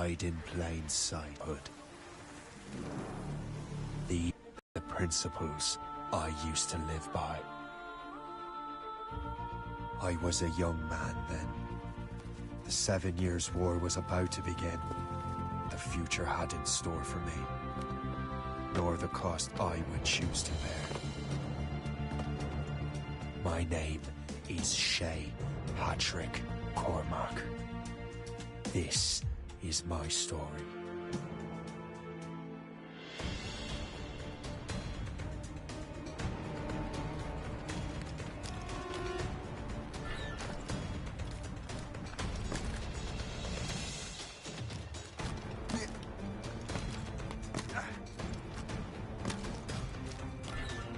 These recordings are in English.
hide in plain sight. The principles I used to live by. I was a young man then. The 7 Years' War was about to begin. The future had in store for me, nor the cost I would choose to bear. My name is Shay Patrick Cormac. This is my story.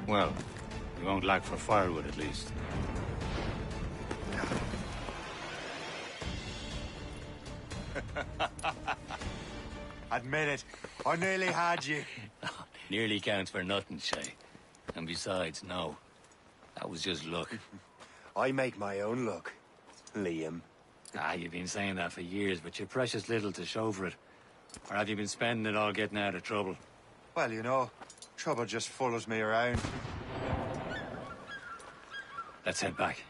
Well, you won't lack for firewood, at least. Admit it, I nearly had you. Nearly counts for nothing, Shay. And besides, no. That was just luck. I make my own luck, Liam. You've been saying that for years, but you're precious little to show for it. Or have you been spending it all getting out of trouble? Well, you know, trouble just follows me around. Let's head back.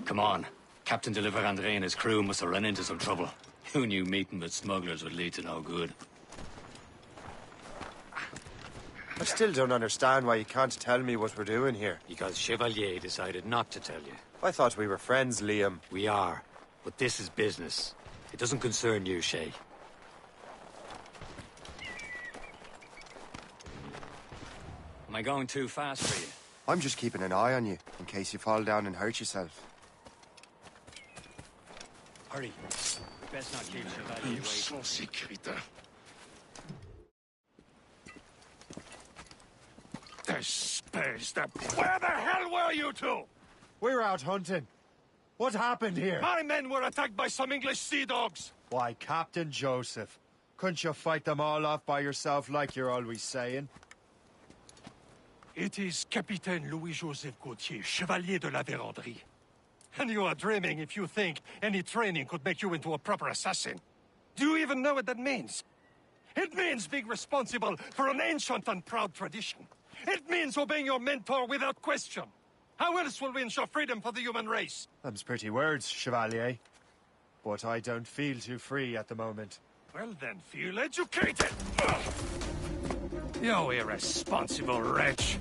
Come on. Captain Deliver André and his crew must have run into some trouble. Who knew meeting with smugglers would lead to no good? I still don't understand why you can't tell me what we're doing here. Because Chevalier decided not to tell you. I thought we were friends, Liam. We are, but this is business. It doesn't concern you, Shay. Am I going too fast for you? I'm just keeping an eye on you, in case you fall down and hurt yourself. Hurry. Best not keep Chevalier waiting. Where the hell were you two? We're out hunting. What happened here? My men were attacked by some English sea dogs. Why, Captain Joseph. Couldn't you fight them all off by yourself like you're always saying? It is Capitaine Louis-Joseph Gauthier, Chevalier de la Vérendrye. And you are dreaming if you think any training could make you into a proper assassin. Do you even know what that means? It means being responsible for an ancient and proud tradition. It means obeying your mentor without question. How else will we ensure freedom for the human race? Them's pretty words, Chevalier. But I don't feel too free at the moment. Well then, feel educated! You irresponsible wretch!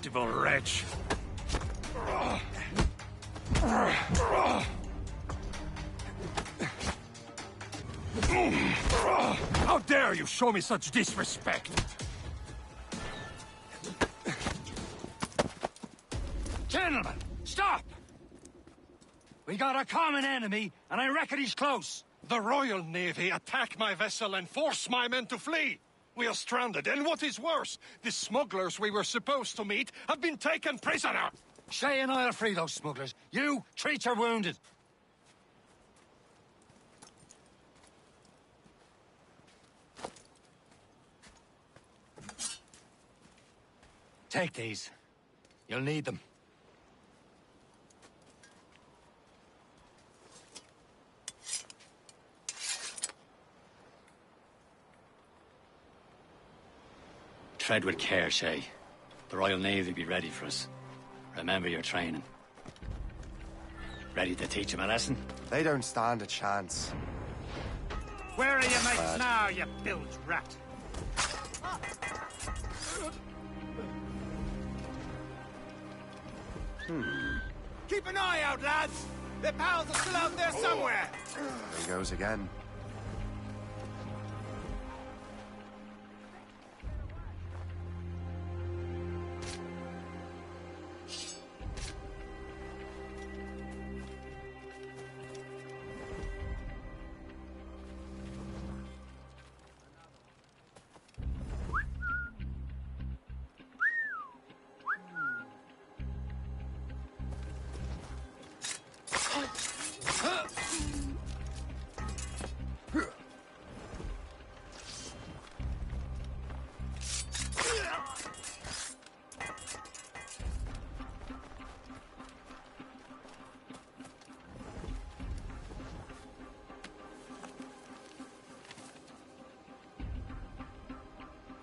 Evil wretch! How dare you show me such disrespect? Gentlemen, stop! We got a common enemy, and I reckon he's close. The Royal Navy attack my vessel and force my men to flee. We are stranded, and what is worse, the smugglers we were supposed to meet have been taken prisoner. Shay and I'll free those smugglers. You, treat your wounded. Take these. You'll need them. Tread with care, Shay. The Royal Navy be ready for us. Remember your training. Ready to teach them a lesson? They don't stand a chance. Where are your mates now, you bilge rat? Keep an eye out, lads! Their pals are still out there somewhere! There he goes again.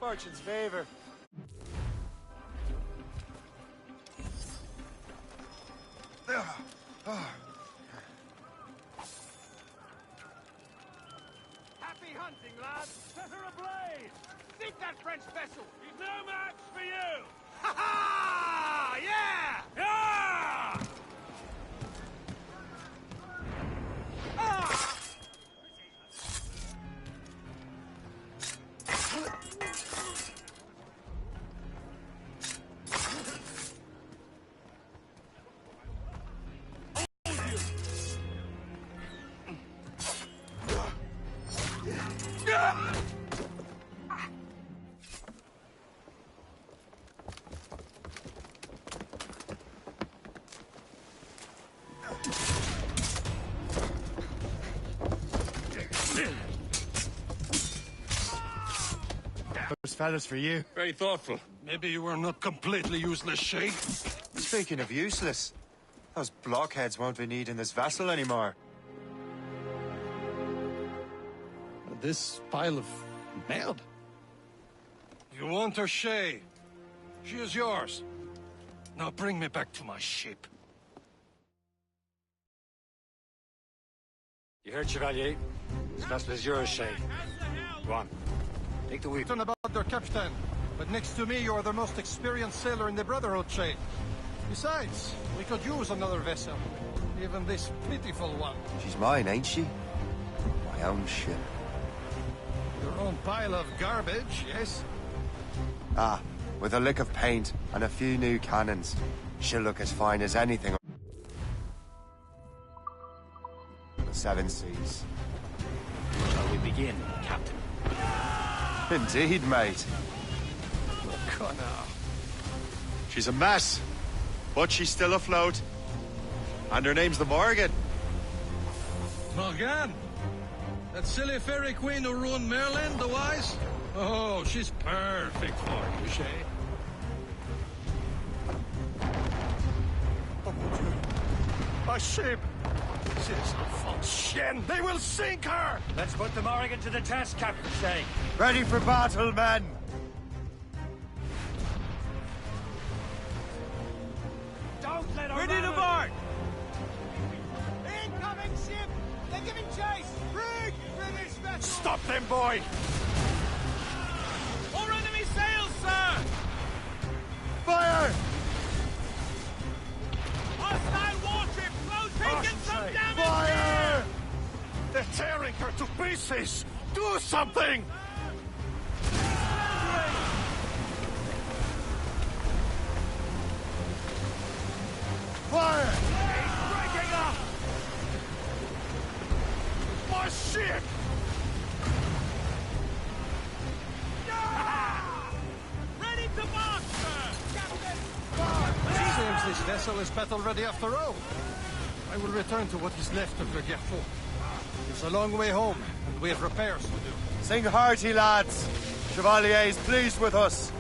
Fortune's favor. Happy hunting, lads! Set her ablaze! Sink that French vessel! He's no match for you! Ha ha! Yeah! Yeah! Ah! Those fellas for you. Very thoughtful. Maybe you were not completely useless, Shay. Speaking of useless, those blockheads won't be needing this vessel anymore. This pile of mud? You want her, Shay? She is yours. Now bring me back to my ship. You heard, Chevalier? This vessel is yours, Shay. Go on. Take the wheel. Turn about their captain, but next to me, you're the most experienced sailor in the Brotherhood, Shay. Besides, we could use another vessel. Even this pitiful one. She's mine, ain't she? My own ship. Your own pile of garbage, yes? Ah, with a lick of paint and a few new cannons, she'll look as fine as anything. The Seven Seas. Shall we begin, Captain? Indeed, mate. Connor. She's a mess, but she's still afloat. And her name's the Morgan. Morgan? That silly fairy queen who ruined Merlin, the wise? Oh, she's perfect for you, Shay. Oh, mon Dieu. My ship! Ces enfants chiens! They will sink her! Let's put the Morrigan to the test, Captain Shay. Ready for battle, men! Don't let her We need a run board! Incoming ship! They're giving chase! Brig! British vessel! Stop them, boy! More enemy sails, sir! Fire! Hostile warship floating! Get some Shay. damage! Fire! They're tearing her to pieces! Do something! Fire! Breaking up! My ship! Ready to march, sir! Captain! Seems this vessel is battle ready after all. I will return to what is left of Jkillacole. It's a long way home, and we have repairs to do. Sing hearty, lads. Chevalier is pleased with us.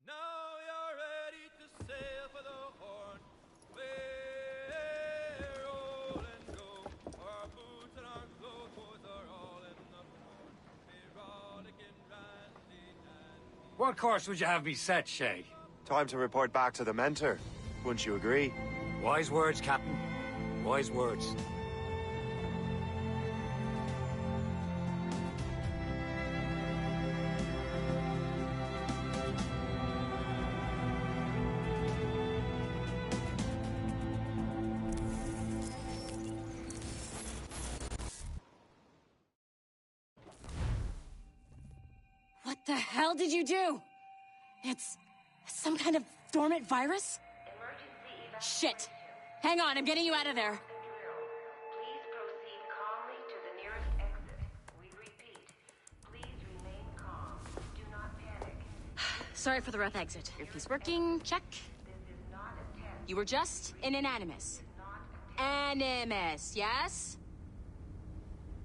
Now you're ready to sail for the Horn. We're roll and go. Our boots and our clothes are all in the Horn. We're rollicking randy dandy. What course would you have me set, Shay? Time to report back to the mentor. Wouldn't you agree? Wise words, Captain. Wise words. What the hell did you do? It's some kind of dormant virus? Shit. Hang on, I'm getting you out of there. Please proceed calmly to the nearest exit. We repeat, please remain calm. Do not panic. Sorry for the rough exit. Earpiece working, check. This is not a test. You were just in an animus. Animus, yes?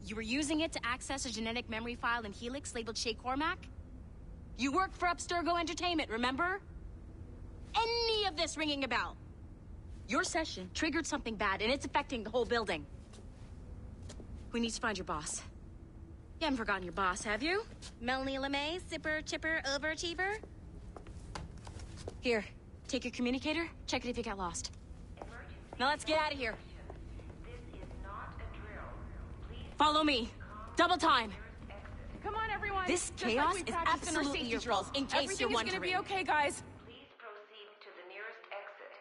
You were using it to access a genetic memory file in Helix labeled Shay Cormac? You worked for Abstergo Entertainment, remember? any of this ringing a bell. Your session triggered something bad, and it's affecting the whole building. We need to find your boss. You haven't forgotten your boss, have you? Melanie LeMay, sipper, chipper, overachiever? Here, take your communicator, check it if you got lost. Now let's get out of here. This is not a drill. Please Follow me. Double time. Come on, everyone. This Just like chaos we is practiced in our absolutely safety your drills. fault, in case you're Everything wondering. is gonna be okay, guys. Please proceed to the nearest exit.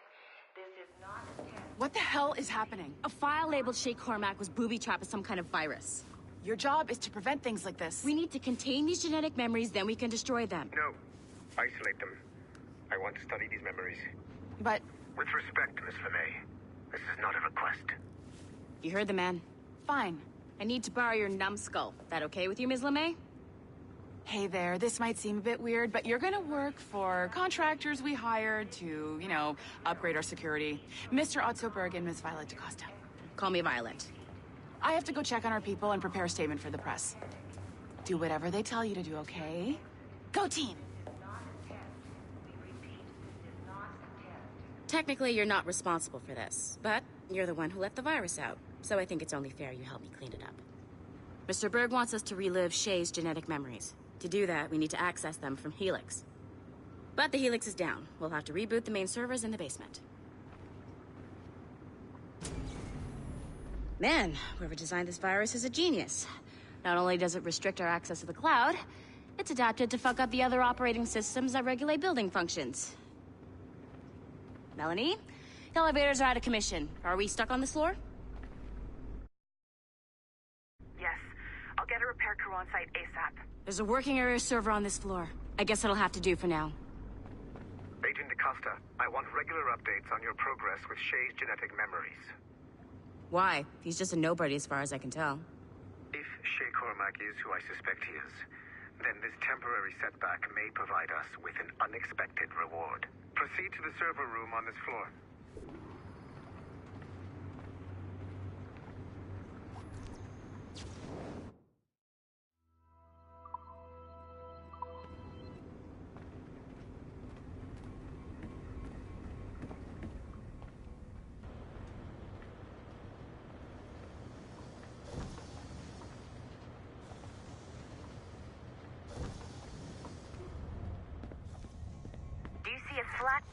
This is not a test. What the hell is happening? A file labeled Jkillacole was booby-trapped with some kind of virus. Your job is to prevent things like this. We need to contain these genetic memories, then we can destroy them. No. Isolate them. I want to study these memories. But With respect, Miss LeMay, this is not a request. You heard the man. fine. I need to borrow your numbskull. That okay with you, Ms. LeMay? Hey there, this might seem a bit weird, but you're gonna work for contractors we hired to, you know, upgrade our security. Mr. Ottoberg and Miss Violet DaCosta. Call me Violet. I have to go check on our people and prepare a statement for the press. Do whatever they tell you to do, okay? Go team! Technically, you're not responsible for this, but you're the one who let the virus out, so I think it's only fair you help me clean it up. Mr. Berg wants us to relive Shay's genetic memories. To do that, we need to access them from Helix. But the Helix is down. We'll have to reboot the main servers in the basement. Man, whoever designed this virus is a genius. Not only does it restrict our access to the cloud, it's adapted to fuck up the other operating systems that regulate building functions. Melanie, the elevators are out of commission. Are we stuck on this floor? Yes. I'll get a repair crew on site ASAP. There's a working area server on this floor. I guess that'll have to do for now. Agent DaCosta, I want regular updates on your progress with Shay's genetic memories. Why? He's just a nobody as far as I can tell. If Shay Cormac is who I suspect he is, then this temporary setback may provide us with an unexpected reward. Proceed to the server room on this floor. Do you see a slack?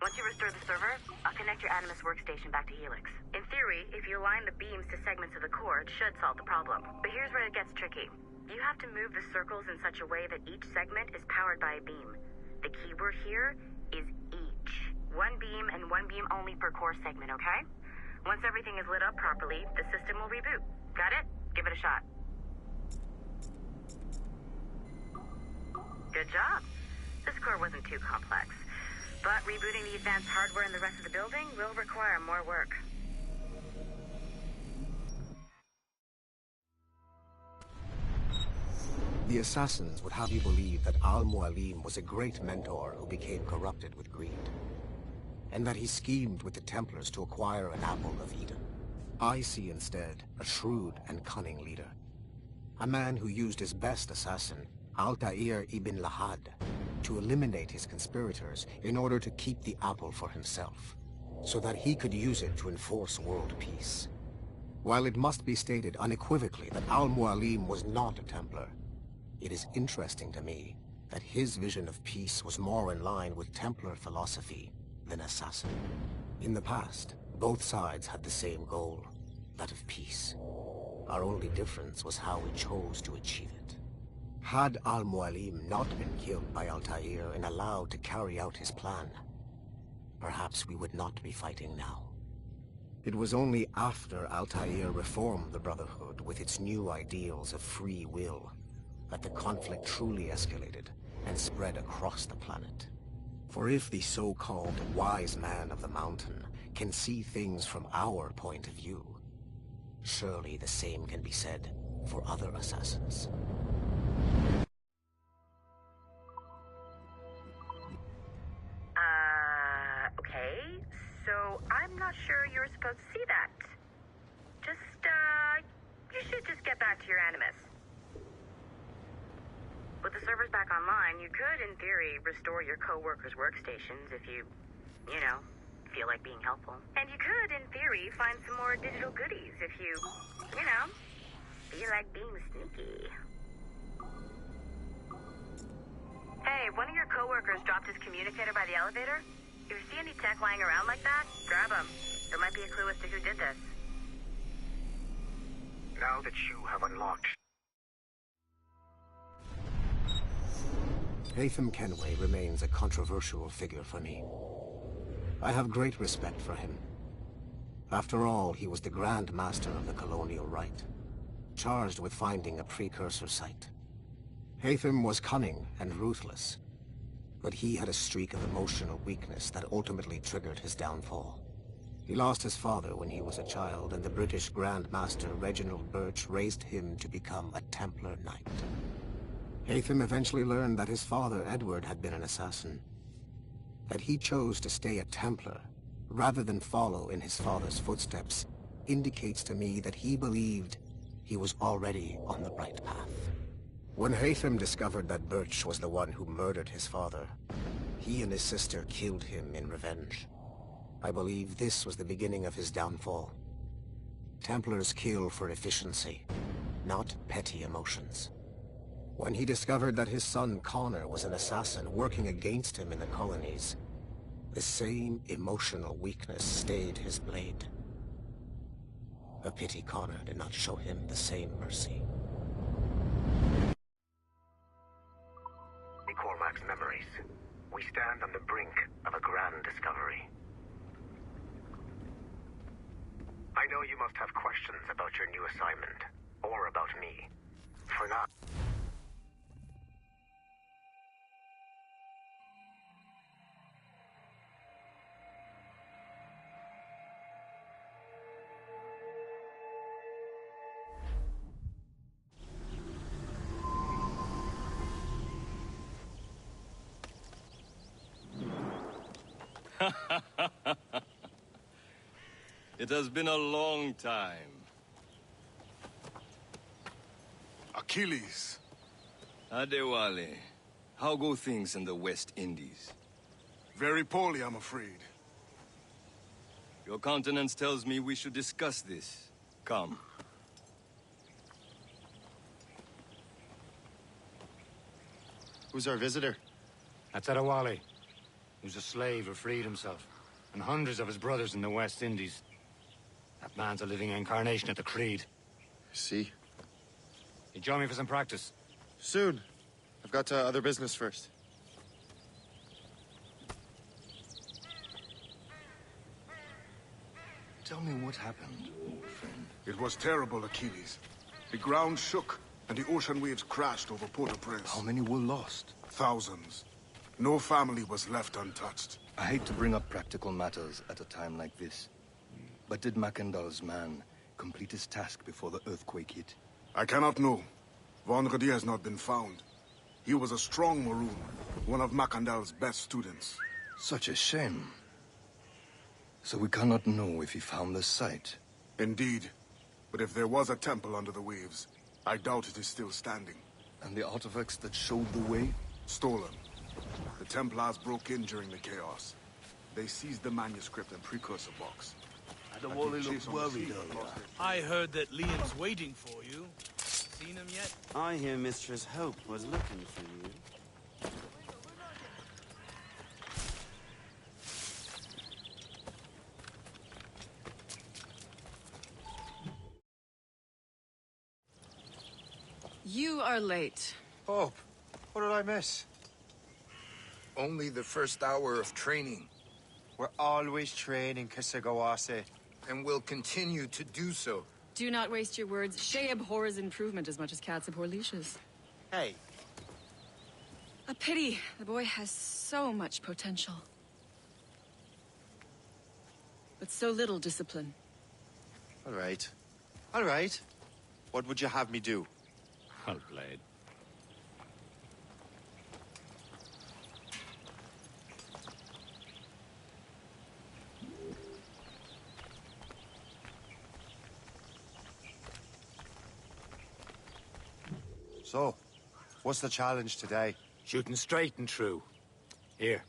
Once you restore the server, I'll connect your Animus workstation back to Helix. In theory, if you align the beams to segments of the core, it should solve the problem. But here's where it gets tricky. You have to move the circles in such a way that each segment is powered by a beam. The keyword here is each. One beam and one beam only per core segment, okay? Once everything is lit up properly, the system will reboot. Got it? Give it a shot. Good job. This core wasn't too complex. But rebooting the advanced hardware in the rest of the building will require more work. The assassins would have you believe that Al-Mualim was a great mentor who became corrupted with greed, and that he schemed with the Templars to acquire an apple of Eden. I see instead a shrewd and cunning leader, a man who used his best assassin, Altair ibn Lahad, to eliminate his conspirators in order to keep the apple for himself, so that he could use it to enforce world peace. While it must be stated unequivocally that Al-Mualim was not a Templar, it is interesting to me that his vision of peace was more in line with Templar philosophy than assassin. In the past, both sides had the same goal, that of peace. Our only difference was how we chose to achieve it. Had Al-Mualim not been killed by Altair and allowed to carry out his plan, perhaps we would not be fighting now. It was only after Altair reformed the Brotherhood with its new ideals of free will that the conflict truly escalated and spread across the planet. For if the so-called wise man of the mountain can see things from our point of view, surely the same can be said for other assassins. Okay. So I'm not sure you're supposed to see that. You should just get back to your Animus. With the the server's back online, you could, in theory, restore your co-workers' workstations if you feel like being helpful. And you could, in theory, find some more digital goodies if you feel like being sneaky. Hey, one of your co-workers dropped his communicator by the elevator. If you see any tech lying around like that, grab them. There might be a clue as to who did this. Now that you have unlocked... Haytham Kenway remains a controversial figure for me. I have great respect for him. After all, he was the Grand Master of the Colonial Rite, charged with finding a precursor site. Haytham was cunning and ruthless, but he had a streak of emotional weakness that ultimately triggered his downfall. He lost his father when he was a child, and the British Grand Master Reginald Birch raised him to become a Templar Knight. Haytham eventually learned that his father, Edward, had been an assassin. That he chose to stay a Templar, rather than follow in his father's footsteps, indicates to me that he believed he was already on the right path. When Haytham discovered that Birch was the one who murdered his father, he and his sister killed him in revenge. I believe this was the beginning of his downfall. Templars kill for efficiency, not petty emotions. When he discovered that his son Connor was an assassin working against him in the colonies, the same emotional weakness stayed his blade. A pity Connor did not show him the same mercy. Cormac's memories. We stand on the brink of a grand discovery. I know you must have questions about your new assignment, or about me. For now... It has been a long time. Achilles. Adewale, how go things in the West Indies? Very poorly, I'm afraid. Your countenance tells me we should discuss this. Come. Who's our visitor? That's Adewale, who's a slave who freed himself, and hundreds of his brothers in the West Indies. That man's a living incarnation of the Creed. See? You join me for some practice? Soon. I've got other business first. Tell me what happened, old friend. It was terrible, Achilles. The ground shook, and the ocean waves crashed over Port-au-Prince. How many were lost? Thousands. No family was left untouched. I hate to bring up practical matters at a time like this. But did Macandal's man complete his task before the earthquake hit? I cannot know. Vendredi has not been found. He was a strong Maroon, one of Macandal's best students. Such a shame. So we cannot know if he found the site. Indeed. But if there was a temple under the waves, I doubt it is still standing. And the artifacts that showed the way? Stolen. The Templars broke in during the chaos. They seized the manuscript and precursor box. Adewale looked worried earlier. I heard that Liam's waiting for you. Seen him yet? I hear Mistress Hope was looking for you. You are late. Hope, what did I miss? Only the first hour of training. We're always training, Kisagawase. And will continue to do so. Do not waste your words. Shay abhors improvement as much as cats abhor leashes. Hey. A pity. The boy has so much potential. But so little discipline. All right. All right. What would you have me do? Well played. So, What's the challenge today? Shooting straight and true. Here,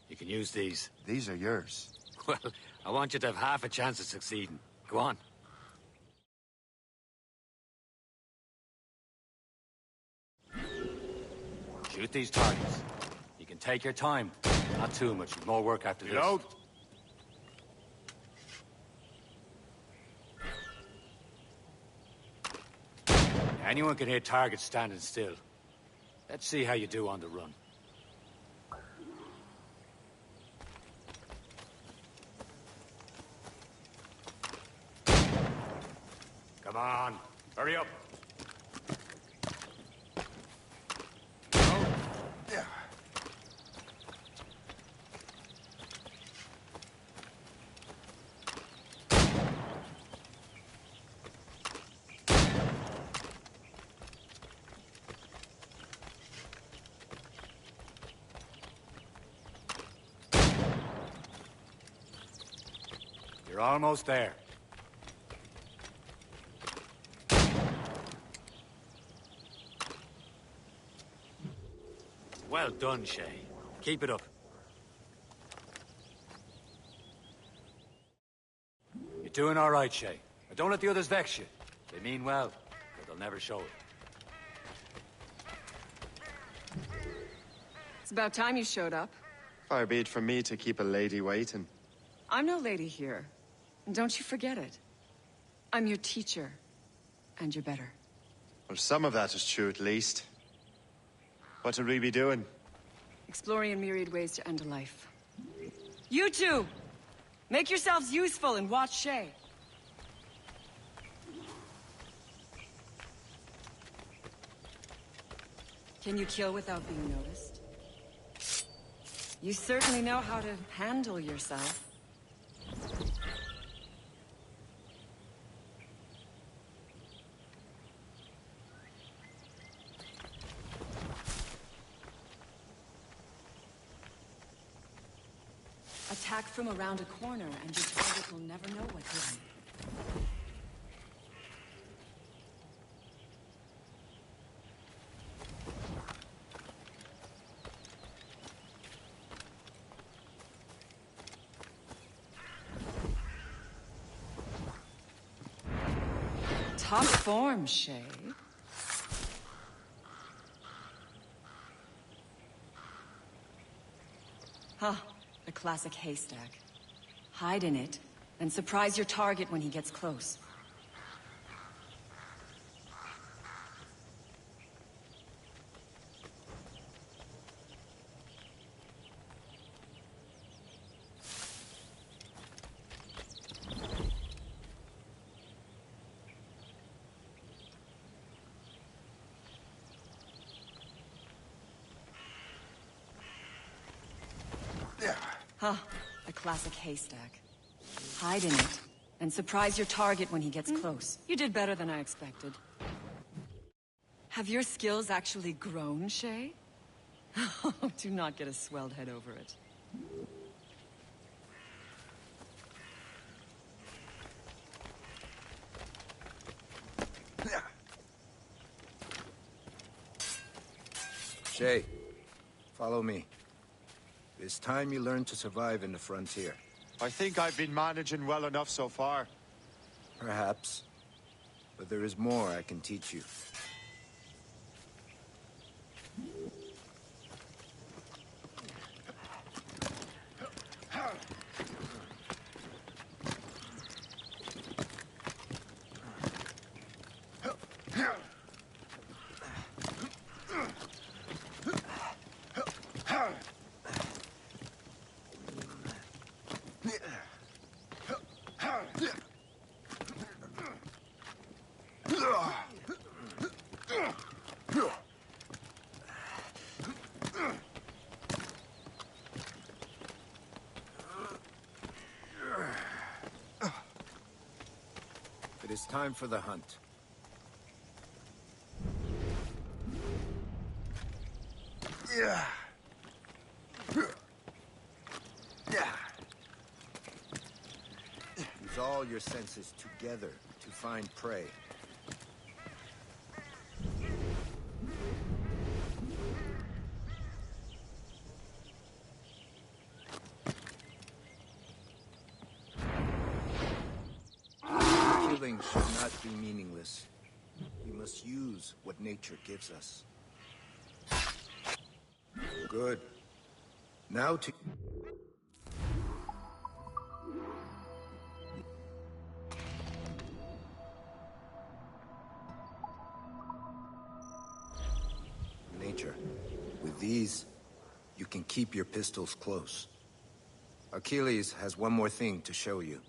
you can use these. These are yours. Well, I want you to have half a chance of succeeding. Go on. Shoot these targets. You can take your time. Not too much. You've more work after this. Out. Anyone can hit targets standing still. Let's see how you do on the run. Come on, hurry up. Yeah. You're almost there. Well done, Shay. Keep it up. You're doing all right, Shay. But don't let the others vex you. They mean well, but they'll never show it. It's about time you showed up. Far be it from me to keep a lady waiting. I'm no lady here. And don't you forget it. I'm your teacher. And you're better. Well, some of that is true at least. What would we be doing? Exploring a myriad ways to end a life. You two! Make yourselves useful and watch Shay. Can you kill without being noticed? You certainly know how to handle yourself. Attack from around a corner, and your target will never know what's hidden. Top form, Shay. Huh. A classic haystack. Hide in it, and surprise your target when he gets close. Huh. A classic haystack. Hide in it, and surprise your target when he gets close. You did better than I expected. Have your skills actually grown, Shay? Do not get a swelled head over it. Shay, follow me. It's time you learn to survive in the frontier. I think I've been managing well enough so far. Perhaps. But there is more I can teach you. It is time for the hunt. Yeah. Use all your senses together to find prey. Fighting should not be meaningless. We must use what nature gives us. Good. Now to... nature. With these, you can keep your pistols close. Achilles has one more thing to show you.